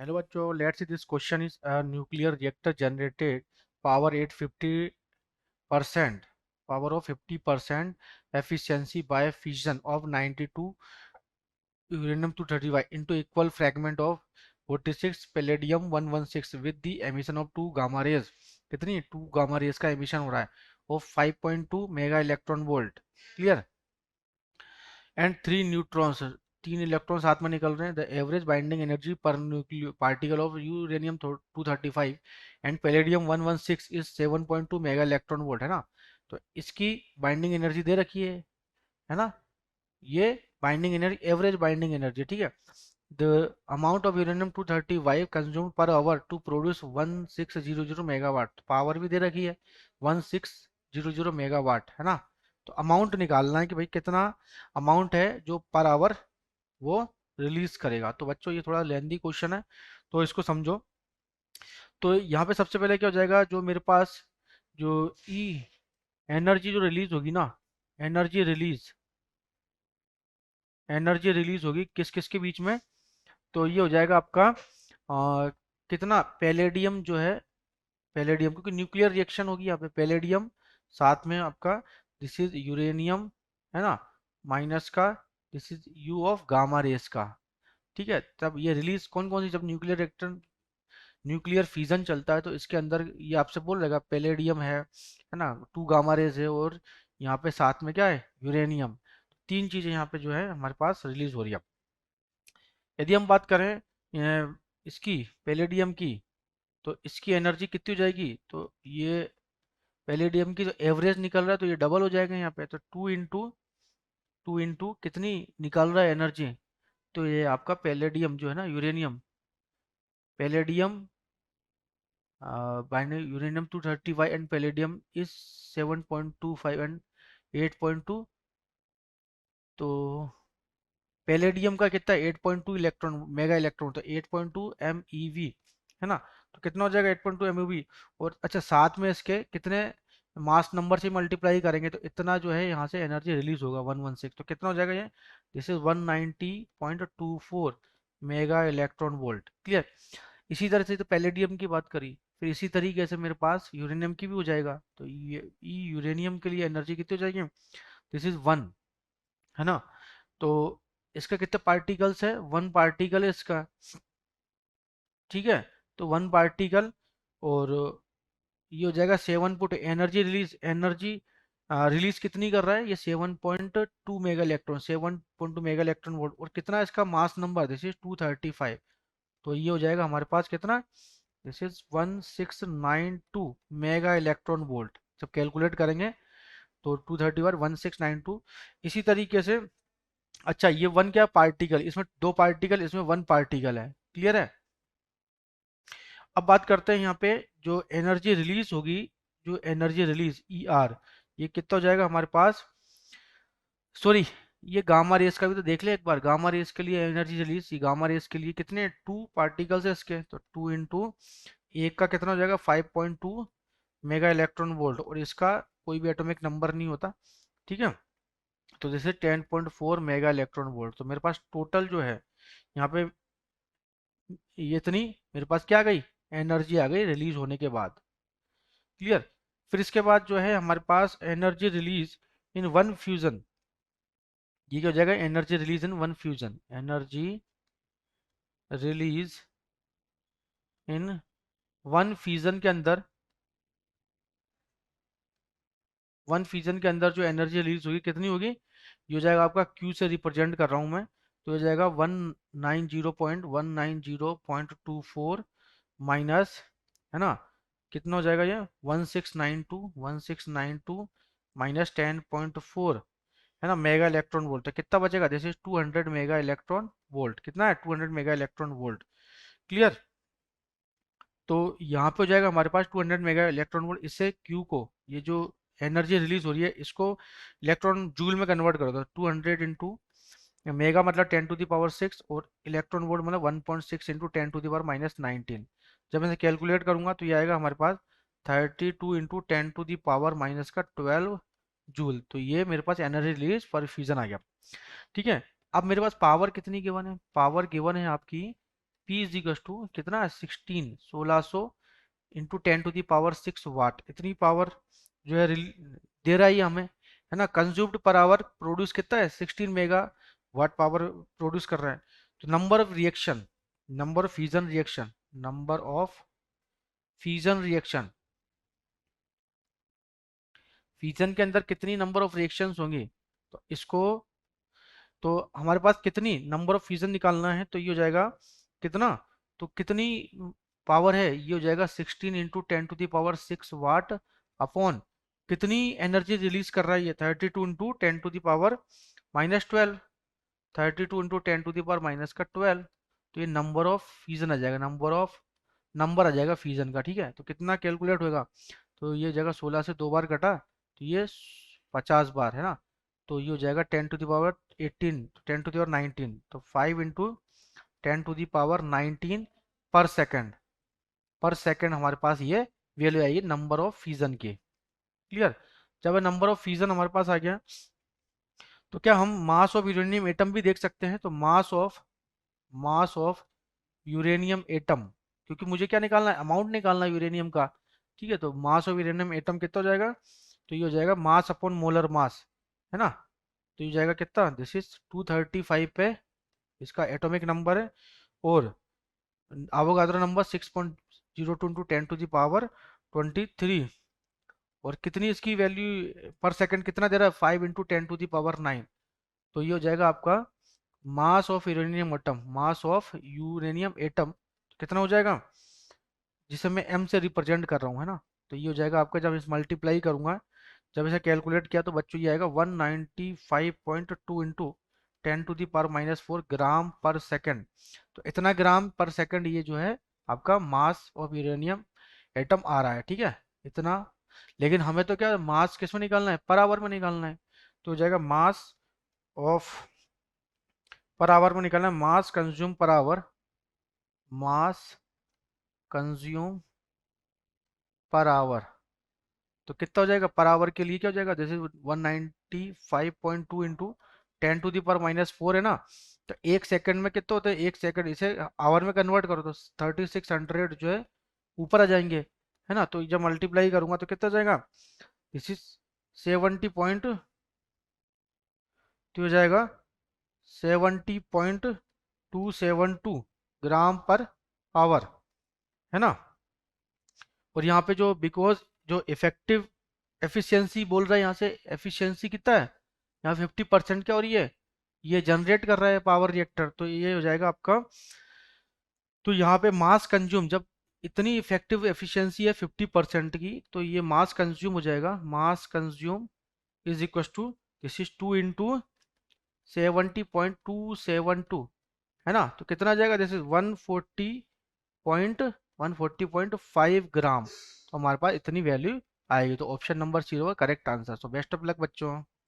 Hello बच्चों, let's see this question is a nuclear reactor generated power at 50% power of 50% efficiency by fission of 92 uranium-235 into equal fragment of 46 palladium 116 with the emission of 2 gamma rays. कितनी 2 gamma rays का emission हो रहा है of 5.2 mega electron volt. Clear. And 3 neutrons, 3 electron साथ में निकल रहे हैं. द एवरेज बाइंडिंग एनर्जी पर nucleo particle of uranium 235 and palladium 116 is 7.2 mega electron volt, है ना. तो इसकी बाइंडिंग एनर्जी दे रखी है ना. ये binding energy, average binding energy, ठीक है. The amount of uranium 235 consume per hour to produce 1600 megawatt. Power भी दे रखी है 1600 मेगावाट, है ना. तो अमाउंट निकालना है कि भाई कितना अमाउंट है जो पर आवर वो रिलीज करेगा. तो बच्चों ये थोड़ा लेंदी क्वेश्चन है, तो इसको समझो. तो यहाँ पे सबसे पहले क्या हो जाएगा, जो मेरे पास जो ई एनर्जी जो रिलीज होगी ना, एनर्जी रिलीज एनर्जी रिलीज होगी किस किस के बीच में. तो ये हो जाएगा आपका कितना पैलेडियम जो है, पैलेडियम क्योंकि न्यूक्लियर रिएक्शन होगी यहाँ पे. पैलेडियम साथ में आपका दिस इज यूरेनियम, है ना, माइनस का this is you of gamma rays का. ठीक है. तब ये रिलीज कौन कौन सी, जब न्यूक्लियर रिएक्टर न्यूक्लियर फिजन चलता है तो इसके अंदर ये आपसे बोल रहेगा पैलेडियम है ना, 2 गामा रेज है, और यहाँ पे साथ में क्या है, यूरेनियम. तीन चीजें यहाँ पे जो है हमारे पास रिलीज हो रही है. यदि हम बात करें इसकी पैलेडियम की, तो इसकी एनर्जी कितनी हो जाएगी. तो ये पैलेडियम की जो एवरेज निकल रहा है तो ये डबल हो जाएगा यहाँ पे. तो टू इंटू कितनी निकल रहा है एनर्जी. तो ये आपका पैलेडियम जो है ना, uranium, palladium binary uranium 235 and palladium is 7.25 and 8.2. तो पैलेडियम का कितना 8.2 इलेक्ट्रॉन मेगा इलेक्ट्रॉन, तो 8.2 MeV, है ना. तो कितना हो जाएगा 8.2 MeV. और अच्छा साथ में इसके कितने मास नंबर से मल्टीप्लाई करेंगे तो इतना जो है यहाँ से एनर्जी रिलीज होगा 116. तो कितना हो जाएगा ये, this is 190.24 mega electron volt. Clear. इसी तरह से तो पैलेडियम की बात करी, फिर इसी तरीके से मेरे पास यूरेनियम की भी हो जाएगा. तो ये यूरेनियम के लिए एनर्जी कितनी हो जाएगी, दिस इज 1, है ना. तो इसका कितने पार्टिकल्स है, 1 पार्टिकल है इसका. ठीक है. तो 1 पार्टिकल, और ये हो जाएगा 7 put energy release. Energy release कितनी कर रहा है ये, 7.2 mega electron, 7.2 mega electron volt. और कितना है इसका मास नंबर, दिस इज 235. तो ये हो जाएगा हमारे पास कितना, this is 1692 mega electron volt. जब कैलकुलेट करेंगे तो 231 1692. इसी तरीके से अच्छा ये वन क्या पार्टिकल, इसमें 2 पार्टिकल, इसमें 1 पार्टिकल है. क्लियर है. अब बात करते हैं यहाँ पे जो एनर्जी रिलीज होगी, जो एनर्जी रिलीज ER, ये कितना हो जाएगा हमारे पास. सॉरी, ये गामा रेस का भी तो देख ले एक बार. गामा रेस के लिए एनर्जी रिलीज, ये गामा रेस के लिए कितने 2 पार्टिकल्स है इसके. तो 2 इंटू एक का कितना हो जाएगा 5.2 मेगा इलेक्ट्रॉन वोल्ट, और इसका कोई भी एटॉमिक नंबर नहीं होता. ठीक है. तो जैसे 10.4 मेगा इलेक्ट्रॉन वोल्ट. तो मेरे पास टोटल जो है यहाँ पे ये इतनी मेरे पास क्या आ गई, एनर्जी आ गई रिलीज होने के बाद. क्लियर. फिर इसके बाद जो है हमारे पास energy release in one fusion. ये क्या हो जाएगा, energy release in one fusion, energy release in one fusion के अंदर, वन फ्यूजन के अंदर जो एनर्जी रिलीज होगी कितनी होगी, ये हो जाएगा आपका Q से रिप्रेजेंट कर रहा हूं मैं. तो हो जाएगा 190.190.24 माइनस, है ना, कितना हो जाएगा ये 1692 माइनस 10.4, है ना, मेगा इलेक्ट्रॉन वोल्ट. तो कितना बचेगा, this is 200 mega electron volt. कितना है 200 मेगा इलेक्ट्रॉन वोल्ट. क्लियर. तो यहाँ पे हो जाएगा हमारे पास 200 मेगा इलेक्ट्रॉन वोल्ट. इससे Q को, ये जो एनर्जी रिलीज हो रही है इसको इलेक्ट्रॉन जूल में कन्वर्ट करो. तो 200 इंटू मेगा मतलब 10⁶, और इलेक्ट्रॉन वोल्ट मतलब 1.6 इंटू 10⁻⁻19. जब मैं इसे कैलकुलेट करूंगा तो ये आएगा हमारे पास 32 इंटू 10⁻12 जूल. तो ये मेरे पास एनर्जी रिलीज फॉर फ्यूजन आ गया. ठीक है. अब मेरे पास पावर कितनी गिवन है, पावर गिवन है आपकी P इज इक्वल टू कितना है 16 इंटू 10⁻6 वाट, इतनी पावर जो है दे रहा है ये हमें, है ना। कंज्यूम्ड पर आवर प्रोड्यूस कितना है 16 मेगा वाट पावर प्रोड्यूस कर रहा है। तो number of reaction, number of fusion reaction, number of fusion reaction, fusion के अंदर कितनी नंबर ऑफ रिएक्शंस होंगी, तो इसको, तो हमारे पास कितनी नंबर ऑफ फ्यूजन निकालना है, तो ये हो जाएगा कितना, तो कितनी पावर है, ये हो जाएगा 16 × 10⁻6 वाट अपॉन कितनी एनर्जी रिलीज कर रहा है ये 32 × 10⁻⁻12, 32 × 10⁻⁻12, तो ये नंबर ऑफ फ्यूजन आ जाएगा, नंबर आ जाएगा फ्यूजन का, ठीक है। तो कितना कैलकुलेट होगा, तो ये हो जाएगा 16 से 2 बार कटा, तो ये 50 बार है ना। तो ये हो जाएगा 10⁻18, 10⁻19, तो 5 × 10⁻19 पर सेकेंड, पर सेकेंड हमारे पास ये वैल्यू आई है नंबर ऑफ फ्यूजन की। क्लियर। जब नंबर ऑफ फ्यूजन हमारे पास आ गया, तो क्या हम मास ऑफ यूरेनियम एटम भी देख सकते हैं, तो मास ऑफ यूरेनियम एटम, क्योंकि मुझे क्या निकालना है, अमाउंट निकालना है यूरेनियम का, ठीक है। तो मास ऑफ यूरेनियम एटम कितना हो जाएगा, तो ये हो जाएगा मास अपॉन मोलर मास, है ना। तो ये जाएगा कितना, दिस इज 235 पे इसका एटॉमिक नंबर है, और अवोगाद्रो नंबर 6.02 इंटू 10⁻23, और कितनी इसकी वैल्यू पर सेकंड कितना दे रहा है, 5 × 10⁻9। तो ये हो जाएगा आपका mass of uranium atom, mass of uranium atom कितना हो जाएगा, जिसे मैं m से रिप्रेजेंट कर रहा हूँ, है ना। तो ये हो जाएगा आपका, जब इस मल्टीप्लाई करूंगा, जब इसे कैलकुलेट किया, तो बच्चों ये आएगा 195.2 इंटू 10⁻⁻4 ग्राम पर सेकंड। तो इतना ग्राम पर सेकंड ये जो है आपका मास ऑफ यूरेनियम एटम आ रहा है, ठीक है, इतना। लेकिन हमें तो क्या मास किस में निकालना है, पर आवर में निकालना है। तो हो जाएगा मास ऑफ पर आवर में निकालना है, मास consume per our, mass consume per our, तो कितना हो जाएगा पर आवर के लिए, क्या हो जाएगा, जैसे 195.2 इंटू 10⁻⁻4 है ना। तो एक सेकंड में कितना होता है, एक सेकंड, इसे आवर में कन्वर्ट करो तो 3600 जो है ऊपर आ जाएंगे, है ना। तो जब मल्टीप्लाई करूंगा तो कितना हो जाएगा, दिस इज 70 तो हो जाएगा 70.272 ग्राम पर आवर, है ना। और यहाँ पे जो बिकॉज जो इफेक्टिव एफिशिएंसी बोल रहा है, यहाँ से एफिशिएंसी कितना है, यहाँ 50% क्या हो रही है, ये जनरेट कर रहा है पावर रिएक्टर, तो ये हो जाएगा आपका। तो यहाँ पे मास कंज्यूम, जब इतनी इफेक्टिव एफिशिएंसी है 50% की, तो ये मास कंज्यूम हो जाएगा, mass consume is equal to, this is 2 into 70.272, है ना। तो कितना आ जाएगा, दिस इज 140.5 ग्राम, तो हमारे पास इतनी वैल्यू आएगी। तो ऑप्शन नंबर 0 का correct answer. So best of luck बच्चों।